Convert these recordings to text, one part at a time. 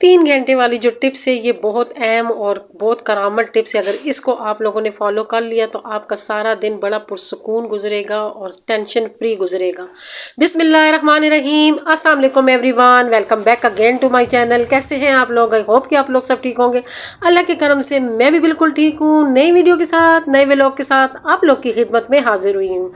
3 घंटे वाली जो टिप्स है ये बहुत अहम और बहुत करामत टिप्स है। अगर इसको आप लोगों ने फॉलो कर लिया तो आपका सारा दिन बड़ा पुरसुकून गुजरेगा और टेंशन फ्री गुजरेगा। बिस्मिल्लाहिर्रहमानिर्रहीम, अस्सलाम वालेकुम everyone, welcome back again to my channel. कैसे हैं आप लोग? आई होप कि आप लोग सब ठीक होंगे। अल्लाह के करम से मैं भी बिल्कुल ठीक हूँ। नई वीडियो के साथ, नए व्लॉग के साथ आप लोग की खिदमत में हाजिर हुई हूँ।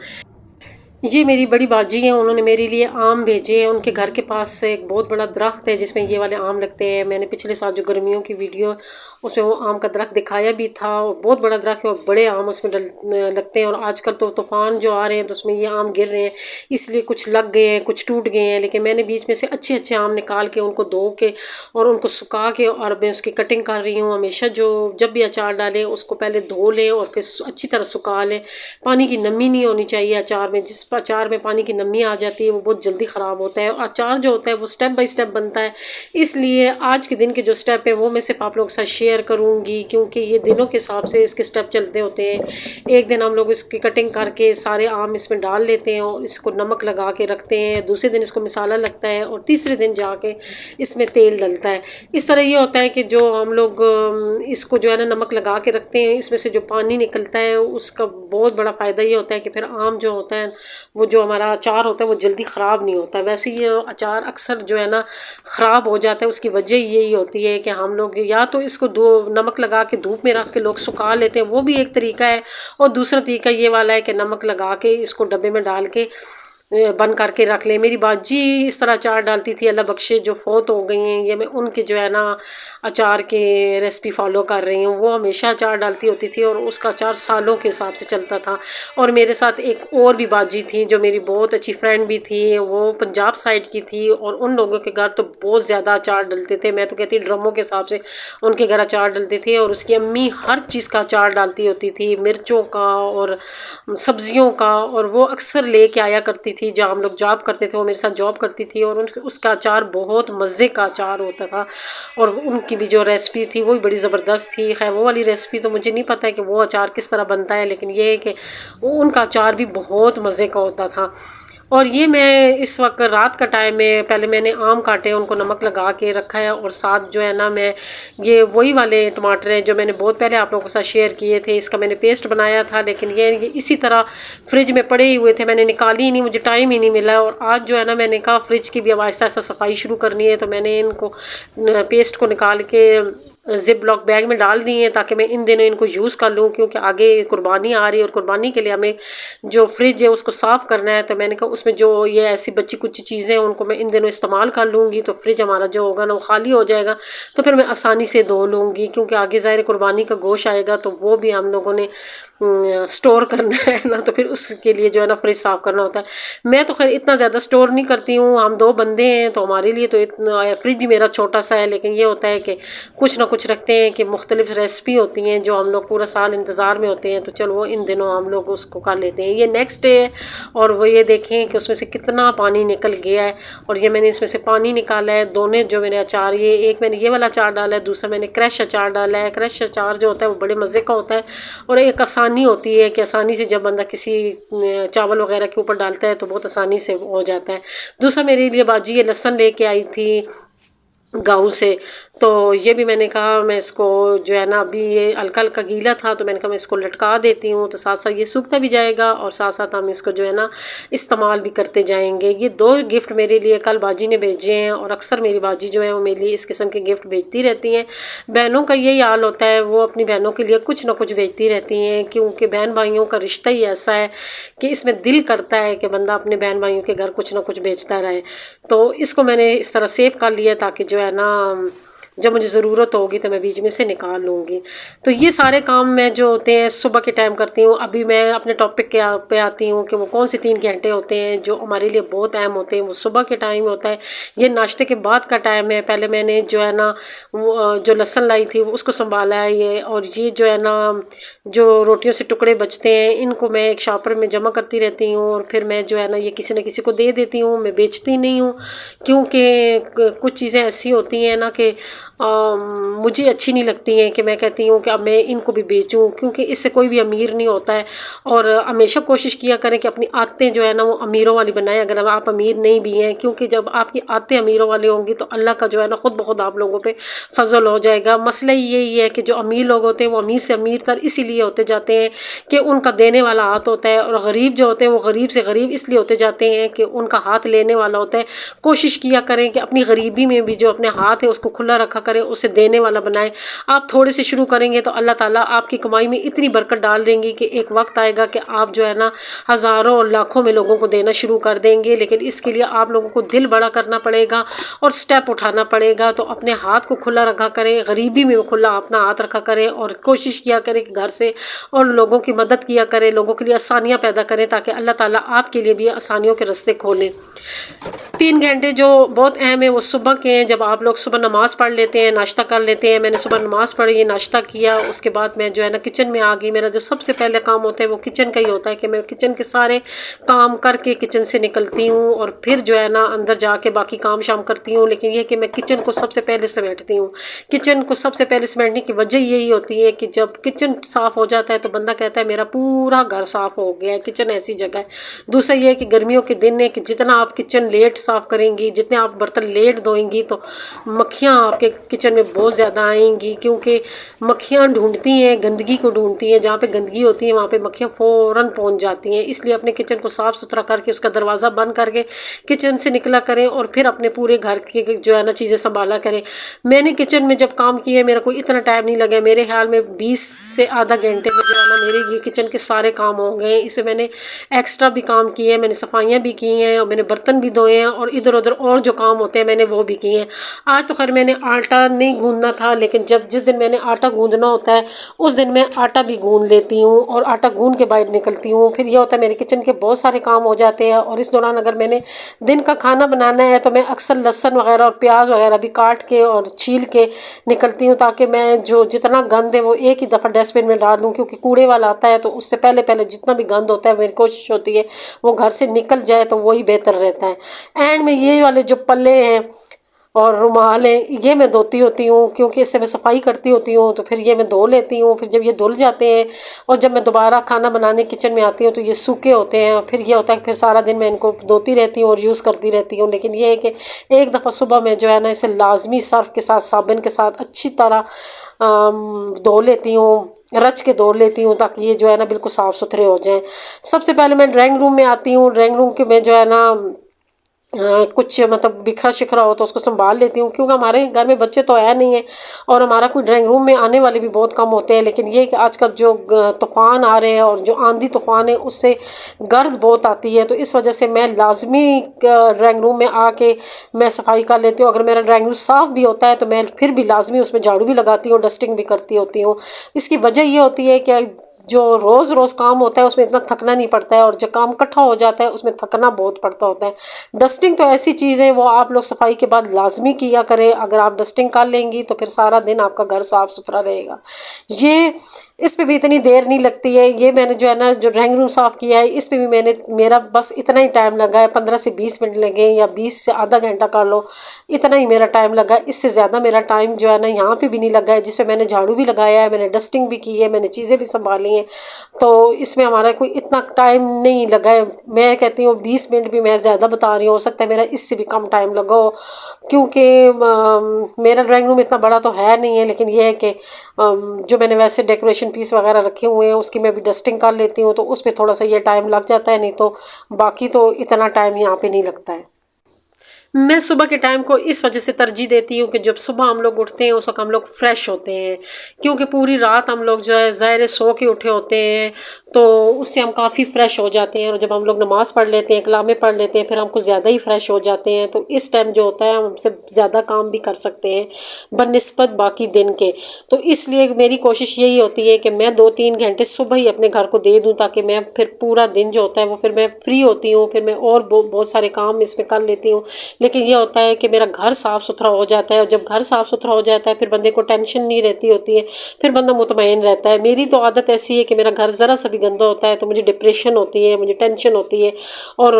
ये मेरी बड़ी बाजी हैं, उन्होंने मेरे लिए आम भेजे हैं। उनके घर के पास से एक बहुत बड़ा दरख्त है जिसमें ये वाले आम लगते हैं। मैंने पिछले साल जो गर्मियों की वीडियो उसमें वो आम का दरख्त दिखाया भी था और बहुत बड़ा दरख्त है और बड़े आम उसमें लगते हैं। और आजकल तो तूफ़ान जो आ रहे हैं तो उसमें ये आम गिर रहे हैं, इसलिए कुछ लग गए हैं, कुछ टूट गए हैं। लेकिन मैंने बीच में से अच्छे अच्छे आम निकाल के उनको धो के और उनको सुखा के और मैं उसकी कटिंग कर रही हूँ। हमेशा जब भी अचार डालें उसको पहले धो लें और फिर अच्छी तरह सुखा लें। पानी की नमी नहीं होनी चाहिए अचार में। जिस अचार में पानी की नमी आ जाती है वो बहुत जल्दी ख़राब होता है। और अचार जो होता है वो स्टेप बाय स्टेप बनता है, इसलिए आज के दिन के जो स्टेप है वो मैं सिर्फ आप लोगों के साथ शेयर करूँगी, क्योंकि ये दिनों के हिसाब से इसके स्टेप चलते होते हैं। एक दिन हम लोग इसकी कटिंग करके सारे आम इसमें डाल लेते हैं और इसको नमक लगा के रखते हैं। दूसरे दिन इसको मसाला लगता है और तीसरे दिन जाके इसमें तेल डलता है। इस तरह ये होता है कि जो हम लोग इसको जो है ना नमक लगा के रखते हैं, इसमें से जो पानी निकलता है उसका बहुत बड़ा फ़ायदा ये होता है कि फिर आम जो होता है वो जो हमारा अचार होता है वो जल्दी ख़राब नहीं होता। वैसे ये अचार अक्सर जो है ना ख़राब हो जाता है, उसकी वजह यही होती है कि हम लोग या तो इसको नमक लगा के धूप में रख के लोग सुखा लेते हैं, वो भी एक तरीका है। और दूसरा तरीका ये वाला है कि नमक लगा के इसको डब्बे में डाल के बंद करके रख ले। मेरी बाजी इस तरह अचार डालती थी, अल्लाह बख्शे, जो फोत हो गई हैं। ये मैं उनके जो है ना अचार के रेसिपी फॉलो कर रही हूँ। वो हमेशा अचार डालती होती थी और उसका अचार सालों के हिसाब से चलता था। और मेरे साथ एक और भी बाजी थी जो मेरी बहुत अच्छी फ्रेंड भी थी, वो पंजाब साइड की थी और उन लोगों के घर तो बहुत ज़्यादा अचार डलते थे। मैं तो कहती ड्रमों के हिसाब से उनके घर अचार डलते थे और उसकी अम्मी हर चीज़ का अचार डालती होती थी, मिर्चों का और सब्जियों का। और वो अक्सर लेके आया करती थी जहाँ हम लोग जॉब करते थे, वो मेरे साथ जॉब करती थी और उसका अचार बहुत मज़े का अचार होता था। और उनकी भी जो रेसिपी थी वो भी बड़ी ज़बरदस्त थी। खैर वो वाली रेसिपी तो मुझे नहीं पता है कि वो अचार किस तरह बनता है, लेकिन ये है कि उनका अचार भी बहुत मज़े का होता था। और ये मैं इस वक्त रात का टाइम है, पहले मैंने आम काटे, उनको नमक लगा के रखा है और साथ जो है ना मैं ये वही वाले टमाटर हैं जो मैंने बहुत पहले आप लोगों के साथ शेयर किए थे। इसका मैंने पेस्ट बनाया था, लेकिन ये इसी तरह फ्रिज में पड़े ही हुए थे, मैंने निकाली ही नहीं, मुझे टाइम ही नहीं मिला। और आज जो है ना मैंने कहा फ्रिज की भी अब आहिस्ता आहिस्ता सफाई शुरू करनी है, तो मैंने इनको पेस्ट को निकाल के जिप लॉक बैग में डाल दिए ताकि मैं इन दिनों इनको यूज़ कर लूँ, क्योंकि आगे कुर्बानी आ रही है और कुर्बानी के लिए हमें जो फ्रिज है उसको साफ़ करना है। तो मैंने कहा उसमें जो ये ऐसी बच्ची कुछ चीज़ें हैं उनको मैं इन दिनों इस्तेमाल कर लूँगी, तो फ्रिज हमारा जो होगा ना वो खाली हो जाएगा, तो फिर मैं आसानी से धो लूँगी। क्योंकि आगे ज़ाहिर कुर्बानी का गोश्त आएगा तो वो भी हम लोगों ने स्टोर करना है ना, तो फिर उसके लिए जो है ना फ्रिज साफ़ करना होता है। मैं तो खैर इतना ज़्यादा स्टोर नहीं करती हूँ, हम 2 बंदे हैं तो हमारे लिए तो इतना फ्रिज भी मेरा छोटा सा है। लेकिन ये होता है कि कुछ ना कुछ रखते हैं कि मुख्तलिफ रेसिपी होती हैं जो हम लोग पूरा साल इंतज़ार में होते हैं, तो चलो वो इन दिनों हम लोग उसको कर लेते हैं। ये नेक्स्ट डे है और वो ये देखें कि उसमें से कितना पानी निकल गया है। और ये मैंने इसमें से पानी निकाला है। दोनों जो मेरे अचार, ये एक मैंने ये वाला अचार डाला है, दूसरा मैंने क्रश अचार डाला है। क्रश अचार जो होता है वो बड़े मज़े का होता है और एक आसानी होती है कि आसानी से जब बंदा किसी चावल वगैरह के ऊपर डालता है तो बहुत आसानी से हो जाता है। दूसरा मेरे लिए बाजी ये लहसुन लेके आई थी गाँव से, तो ये भी मैंने कहा मैं इसको जो है ना अभी ये हल्का हल्का गीला था तो मैंने कहा मैं इसको लटका देती हूँ, तो साथ साथ ये सूखता भी जाएगा और साथ साथ हम इसको जो है ना इस्तेमाल भी करते जाएंगे। ये 2 गिफ्ट मेरे लिए कल बाजी ने भेजे हैं और अक्सर मेरी बाजी जो है वो मेरे लिए इस किस्म के गिफ्ट भेजती रहती हैं। बहनों का यही हाल होता है, वो अपनी बहनों के लिए कुछ ना कुछ भेजती रहती हैं, क्योंकि बहन भाइयों का रिश्ता ही ऐसा है कि इसमें दिल करता है कि बंदा अपने बहन भाइयों के घर कुछ ना कुछ भेजता रहे। तो इसको मैंने इस तरह सेव कर लिया ताकि जो है ना जब मुझे ज़रूरत होगी तो मैं बीच में से निकाल लूँगी। तो ये सारे काम मैं जो होते हैं सुबह के टाइम करती हूँ। अभी मैं अपने टॉपिक पे आती हूँ कि वो कौन से 3 घंटे होते हैं जो हमारे लिए बहुत अहम होते हैं। वो सुबह के टाइम होता है, ये नाश्ते के बाद का टाइम है। पहले मैंने जो है ना वो जो लहसुन लाई थी उसको संभाला है ये, और ये जो है ना जो रोटियों से टुकड़े बचते हैं इनको मैं एक शॉपर में जमा करती रहती हूँ और फिर मैं जो है ना ये किसी न किसी को दे देती हूँ। मैं बेचती नहीं हूँ, क्योंकि कुछ चीज़ें ऐसी होती हैं ना कि मुझे अच्छी नहीं लगती हैं कि मैं कहती हूँ कि अब मैं इनको भी बेचूँ, क्योंकि इससे कोई भी अमीर नहीं होता है। और हमेशा कोशिश किया करें कि अपनी आदतें जो है ना वो अमीरों वाली बनाएं, अगर आप अमीर नहीं भी हैं, क्योंकि जब आपकी आदतें अमीरों वाली होंगी तो अल्लाह का जो है ना खुद ब खुद आप लोगों पे फजल हो जाएगा। मसला यही है कि जो अमीर लोग होते हैं वो अमीर से अमीर तर इसीलिए होते जाते हैं कि उनका देने वाला हाथ होता है, और गरीब जो होते हैं वो गरीब से गरीब इसलिए होते जाते हैं कि उनका हाथ लेने वाला होता है। कोशिश किया करें कि अपनी गरीबी में भी जो अपने हाथ है उसको खुला रखा करें, उसे देने वाला बनाएं। आप थोड़े से शुरू करेंगे तो अल्लाह ताला आपकी कमाई में इतनी बरकत डाल देंगी कि एक वक्त आएगा कि आप जो है ना हज़ारों और लाखों में लोगों को देना शुरू कर देंगे। लेकिन इसके लिए आप लोगों को दिल बड़ा करना पड़ेगा और स्टेप उठाना पड़ेगा। तो अपने हाथ को खुला रखा करें, गरीबी में खुला अपना हाथ रखा करें, और कोशिश किया करें कि घर से और लोगों की मदद किया करें, लोगों के लिए आसानियाँ पैदा करें, ताकि अल्लाह ताला आपके लिए भी आसानियों के रास्ते खोलें। 3 घंटे जो बहुत अहम है वो सुबह के हैं, जब आप लोग सुबह नमाज़ पढ़ लेते हैं, नाश्ता कर लेते हैं। मैंने सुबह नमाज़ पढ़ी, नाश्ता किया, उसके बाद मैं जो है ना किचन में आ गई। मेरा जो सबसे पहले काम होता है वो किचन का ही होता है कि मैं किचन के सारे काम करके किचन से निकलती हूँ, और फिर जो है ना अंदर जाके बाकी काम शाम करती हूँ। लेकिन यह कि मैं किचन को सबसे पहले समेटती हूँ। किचन को सबसे पहले समेटने की वजह यही होती है कि जब किचन साफ़ हो जाता है तो बंदा कहता है मेरा पूरा घर साफ़ हो गया है। किचन ऐसी जगह है। दूसरा ये है कि गर्मियों के दिन है कि जितना आप किचन लेट साफ़ करेंगी, जितने आप बर्तन लेट धोएंगी, तो मक्खियाँ आपके किचन में बहुत ज़्यादा आएंगी, क्योंकि मक्खियाँ ढूंढती हैं, गंदगी को ढूंढती हैं। जहाँ पे गंदगी होती है वहाँ पे मक्खियाँ फ़ौरन पहुँच जाती हैं। इसलिए अपने किचन को साफ़ सुथरा करके उसका दरवाज़ा बंद करके किचन से निकला करें, और फिर अपने पूरे घर के जो है ना चीज़ें संभाला करें। मैंने किचन में जब काम किया मेरा कोई इतना टाइम नहीं लगा, मेरे ख्याल में 20 से आधा घंटे में जो है ना मेरे ये किचन के सारे काम हो गए। इसमें मैंने एक्स्ट्रा भी काम किए हैं, मैंने सफाइयाँ भी की हैं, और मैंने बर्तन भी धोए हैं, और इधर उधर और जो काम होते हैं मैंने वो भी किए हैं। आज तो खैर मैंने आटा नहीं गूंदना था, लेकिन जिस दिन मैंने आटा गूंदना होता है उस दिन मैं आटा भी गूंद लेती हूँ, और आटा गूंद के बाहर निकलती हूँ। फिर यह होता है मेरे किचन के बहुत सारे काम हो जाते हैं। और इस दौरान अगर मैंने दिन का खाना बनाना है तो मैं अक्सर लहसुन वगैरह और प्याज वगैरह भी काट के और छील के निकलती हूँ, ताकि मैं जो जितना गंद है वो एक ही दफ़ा डस्टबिन में डाल दूँ, क्योंकि कूड़े वाला आता है तो उससे पहले पहले जितना भी गंद होता है मेरी कोशिश होती है वो घर से निकल जाए, तो वही बेहतर रहता है। एंड में ये वाले जो पल्ले हैं और रुमाल है ये मैं धोती होती हूँ, क्योंकि इससे मैं सफाई करती होती हूँ, तो फिर ये मैं धो लेती हूँ। फिर जब ये धुल जाते हैं और जब मैं दोबारा खाना बनाने किचन में आती हूँ तो ये सूखे होते हैं, और फिर ये होता है कि फिर सारा दिन मैं इनको धोती रहती हूँ और यूज़ करती रहती हूँ। लेकिन ये है कि एक दफ़ा सुबह में जो है ना इसे लाजमी सर्फ के साथ, साबुन के साथ अच्छी तरह धो लेती हूँ, रच के धो लेती हूँ, ताकि ये जो है ना बिल्कुल साफ़ सुथरे हो जाएं। सबसे पहले मैं ड्राइंग रूम में आती हूँ। ड्राइंग रूम के में जो है ना कुछ मतलब बिखरा शिखरा हो तो उसको संभाल लेती हूँ, क्योंकि हमारे घर में बच्चे तो है नहीं है, और हमारा कोई ड्राइंग रूम में आने वाले भी बहुत कम होते हैं। लेकिन ये कि आजकल जो तूफ़ान आ रहे हैं और जो आंधी तूफ़ान है उससे गर्द बहुत आती है, तो इस वजह से मैं लाजमी ड्राइंग रूम में आके मैं सफाई कर लेती हूँ। अगर मेरा ड्राइंग रूम साफ़ भी होता है तो मैं फिर भी लाजमी उसमें झाड़ू भी लगाती हूँ, डस्टिंग भी करती होती हूँ। इसकी वजह ये होती है कि जो रोज़ रोज़ काम होता है उसमें इतना थकना नहीं पड़ता है, और जो काम इकट्ठा हो जाता है उसमें थकना बहुत पड़ता होता है। डस्टिंग तो ऐसी चीज़ है वो आप लोग सफाई के बाद लाजमी किया करें। अगर आप डस्टिंग कर लेंगी तो फिर सारा दिन आपका घर साफ़ सुथरा रहेगा। ये इस पे भी इतनी देर नहीं लगती है। ये मैंने जो है ना जो ड्राइंग रूम साफ़ किया है इस पे भी मेरा बस इतना ही टाइम लगा है, 15 से 20 मिनट लगे, या 20 से आधा घंटा कर लो, इतना ही मेरा टाइम लगा। इससे ज़्यादा मेरा टाइम जो है ना यहाँ पे भी नहीं लगा है, जिसमें मैंने झाड़ू भी लगाया है, मैंने डस्टिंग भी की है, मैंने चीज़ें भी संभाली हैं, तो इसमें हमारा कोई इतना टाइम नहीं लगा है। मैं कहती हूँ 20 मिनट भी मैं ज़्यादा बता रही हूँ, हो सकता है मेरा इससे भी कम टाइम लगा हो, क्योंकि मेरा ड्राइंग रूम इतना बड़ा तो है नहीं है। लेकिन यह है कि जो मैंने वैसे डेकोरेशन पीस वगैरह रखे हुए हैं उसकी मैं भी डस्टिंग कर लेती हूँ, तो उस पर थोड़ा सा ये टाइम लग जाता है, नहीं तो बाकी तो इतना टाइम यहाँ पे नहीं लगता है। मैं सुबह के टाइम को इस वजह से तरजीह देती हूँ कि जब सुबह हम लोग उठते हैं उस वक्त हम लोग फ्रेश होते हैं, क्योंकि पूरी रात हम लोग जो है ज़ाहिर सो के उठे होते हैं, तो उससे हम काफ़ी फ़्रेश हो जाते हैं। और जब हम लोग नमाज़ पढ़ लेते हैं, कलामें पढ़ लेते हैं, फिर हमको ज़्यादा ही फ्रेश हो जाते हैं। तो इस टाइम जो होता है हम हमसे ज़्यादा काम भी कर सकते हैं बनिस्बत बाकी दिन के। तो इसलिए मेरी कोशिश यही होती है कि मैं 2-3 घंटे सुबह ही अपने घर को दे दूँ, ताकि मैं फिर पूरा दिन जो होता है वो फिर मैं फ्री होती हूँ, फिर मैं और बहुत सारे काम इसमें कर लेती हूँ। लेकिन ये होता है कि मेरा घर साफ़ सुथरा हो जाता है, और जब घर साफ़ सुथरा हो जाता है फिर बंदे को टेंशन नहीं रहती होती है, फिर बंदा मुतमईन रहता है। मेरी तो आदत ऐसी है कि मेरा घर ज़रा सा भी गंदा होता है तो मुझे डिप्रेशन होती है, मुझे टेंशन होती है, और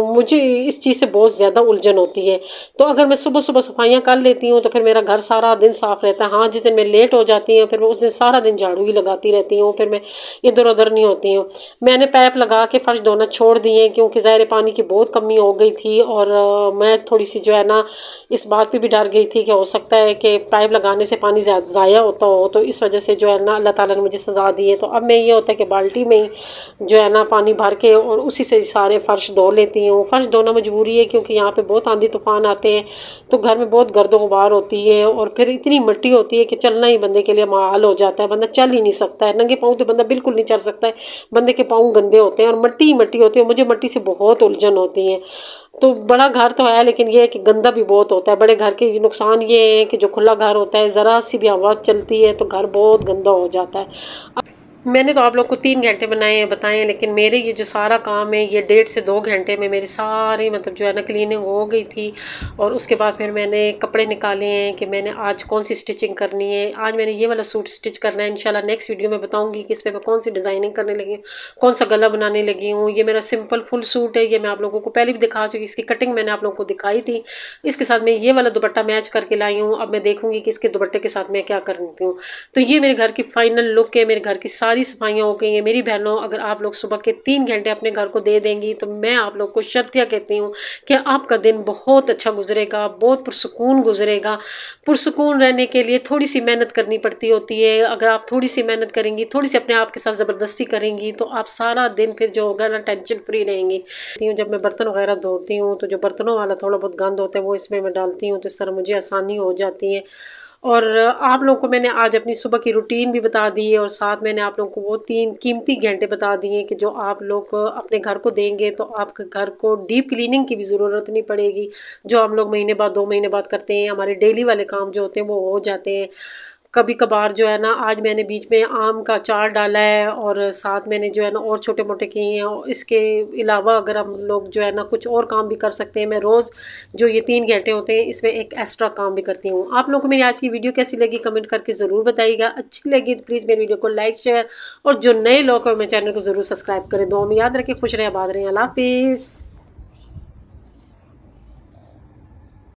मुझे इस चीज़ से बहुत ज़्यादा उलझन होती है। तो अगर मैं सुबह सुबह सफाइयाँ कर लेती हूँ तो फिर मेरा घर सारा दिन साफ़ रहता है। हाँ, जिस दिन मैं लेट हो जाती हूँ फिर मैं उस दिन सारा दिन झाड़ू ही लगाती रहती हूँ, फिर मैं इधर उधर नहीं होती हूँ। मैंने पाइप लगा के फर्श धोना छोड़ दिए क्योंकि ज़ाहिर पानी की बहुत कमी हो गई थी, और मैं थोड़ी सी जो है ना इस बात पे भी डर गई थी कि हो सकता है कि पाइप लगाने से पानी ज़ाया होता हो, तो इस वजह से जो है ना अल्लाह ताला ने मुझे सज़ा दी है। तो अब मैं ये होता है कि बाल्टी में ही जो है ना पानी भर के और उसी से सारे फ़र्श धो लेती हूँ। फ़र्श धोना मजबूरी है क्योंकि यहाँ पे बहुत आंधी तूफ़ान आते हैं तो घर में बहुत गर्द गुबार होती है, और फिर इतनी मिट्टी होती है कि चलना ही बंदे के लिए महाल हो जाता है। बंदा चल ही नहीं सकता है, नंगे पाँव तो बंदा बिल्कुल नहीं चल सकता है, बंदे के पाँव गंदे होते हैं और मिट्टी ही मिट्टी होती है। मुझे मिट्टी से बहुत उलझन होती है। तो बड़ा घर तो है लेकिन ये है कि गंदा भी बहुत होता है। बड़े घर के नुकसान ये है कि जो खुला घर होता है ज़रा सी भी हवा चलती है तो घर बहुत गंदा हो जाता है। मैंने तो आप लोग को 3 घंटे बनाए हैं बताए हैं, लेकिन मेरे ये जो सारा काम है ये 1.5 से 2 घंटे में मेरी सारी मतलब जो है ना क्लीनिंग हो गई थी। और उसके बाद फिर मैंने कपड़े निकाले हैं कि मैंने आज कौन सी स्टिचिंग करनी है। आज मैंने ये वाला सूट स्टिच करना है, इंशाल्लाह नेक्स्ट वीडियो में बताऊंगी कि इस पर मैं कौन सी डिज़ाइनिंग करने लगी हूँ, कौन सा गला बनाने लगी हूँ। ये मेरा सिंपल फुल सूट है, ये मैं आप लोगों को पहले भी दिखा चुकी, इसकी कटिंग मैंने आप लोगों को दिखाई थी। इसके साथ मैं ये वाला दुपट्टा मैच करके लाई हूँ। अब मैं देखूंगी कि इसके दुपट्टे के साथ मैं क्या करती हूँ। तो ये मेरे घर की फाइनल लुक है, मेरे घर की सारी सफाइयाँ हो गई हैं। मेरी बहनों, अगर आप लोग सुबह के 3 घंटे अपने घर को दे देंगी तो मैं आप लोग को शर्तिया कहती हूँ कि आपका दिन बहुत अच्छा गुजरेगा, बहुत पुरसुकून गुजरेगा। पुरसुकून रहने के लिए थोड़ी सी मेहनत करनी पड़ती होती है। अगर आप थोड़ी सी मेहनत करेंगी, थोड़ी सी अपने आप के साथ ज़बरदस्ती करेंगी तो आप सारा दिन फिर जो होगा ना टेंशन फ्री रहेंगी। जब मैं बर्तन वगैरह धोती हूँ तो जो बर्तनों वाला थोड़ा बहुत गंद होता है वो इसमें मैं डालती हूँ, तो इस तरह मुझे आसानी हो जाती है। और आप लोगों को मैंने आज अपनी सुबह की रूटीन भी बता दी है, और साथ मैंने आप लोगों को वो 3 कीमती घंटे बता दिए कि जो आप लोग अपने घर को देंगे तो आपके घर को डीप क्लीनिंग की भी ज़रूरत नहीं पड़ेगी। जो हम लोग महीने बाद 2 महीने बाद करते हैं, हमारे डेली वाले काम जो होते हैं वो हो जाते हैं। कभी कभार जो है ना, आज मैंने बीच में आम का अचार डाला है और साथ मैंने जो है ना और छोटे मोटे किए हैं। और इसके अलावा अगर हम लोग जो है ना कुछ और काम भी कर सकते हैं। मैं रोज़ जो ये 3 घंटे होते हैं इसमें एक एक्स्ट्रा काम भी करती हूँ। आप लोगों को मेरी आज की वीडियो कैसी लगी कमेंट करके ज़रूर बताइएगा। अच्छी लगी तो प्लीज़ मेरी वीडियो को लाइक शेयर, और जो नए लोग हैं मेरे चैनल को ज़रूर सब्सक्राइब करें। दुआ में याद रखें, खुश रहें, आबाद रहें। अल्लाह हाफिज़।